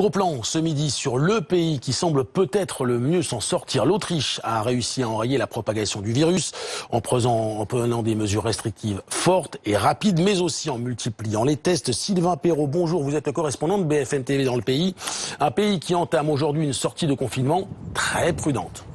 Gros plan ce midi sur le pays qui semble peut-être le mieux s'en sortir. L'Autriche a réussi à enrayer la propagation du virus en prenant des mesures restrictives fortes et rapides, mais aussi en multipliant les tests. Sylvain Perrault, bonjour, vous êtes le correspondant de BFM TV dans le pays. Un pays qui entame aujourd'hui une sortie de confinement très prudente.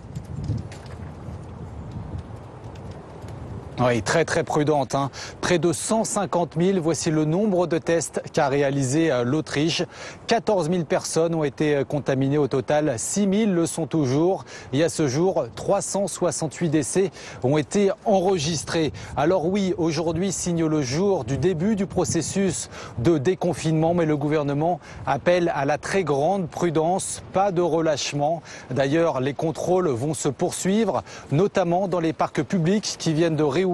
Oui, très prudente. Près de 150 000, voici le nombre de tests qu'a réalisé l'Autriche. 14 000 personnes ont été contaminées au total, 6 000 le sont toujours. Et à ce jour, 368 décès ont été enregistrés. Alors oui, aujourd'hui signe le jour du début du processus de déconfinement, mais le gouvernement appelle à la très grande prudence, pas de relâchement. D'ailleurs, les contrôles vont se poursuivre, notamment dans les parcs publics qui viennent de réouvrir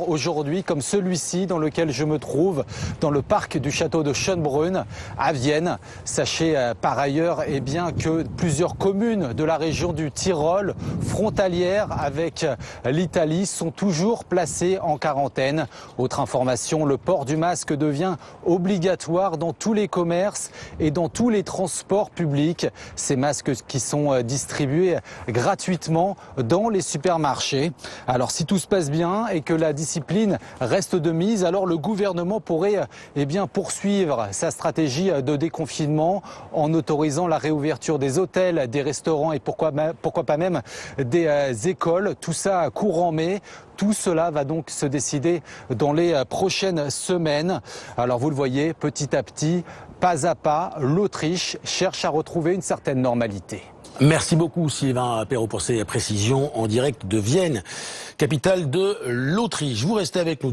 aujourd'hui, comme celui-ci dans lequel je me trouve, dans le parc du château de Schönbrunn à Vienne. Sachez par ailleurs que plusieurs communes de la région du Tyrol, frontalières avec l'Italie, sont toujours placées en quarantaine. Autre information, le port du masque devient obligatoire dans tous les commerces et dans tous les transports publics. Ces masques qui sont distribués gratuitement dans les supermarchés. Alors si tout se passe bien et que la discipline reste de mise, alors le gouvernement pourrait poursuivre sa stratégie de déconfinement en autorisant la réouverture des hôtels, des restaurants et pourquoi pas même des écoles. Tout ça courant mai. Tout cela va donc se décider dans les prochaines semaines. Alors vous le voyez, petit à petit, pas à pas, l'Autriche cherche à retrouver une certaine normalité. Merci beaucoup Sylvain Perrault pour ces précisions en direct de Vienne, capitale de l'Autriche. Vous restez avec nous.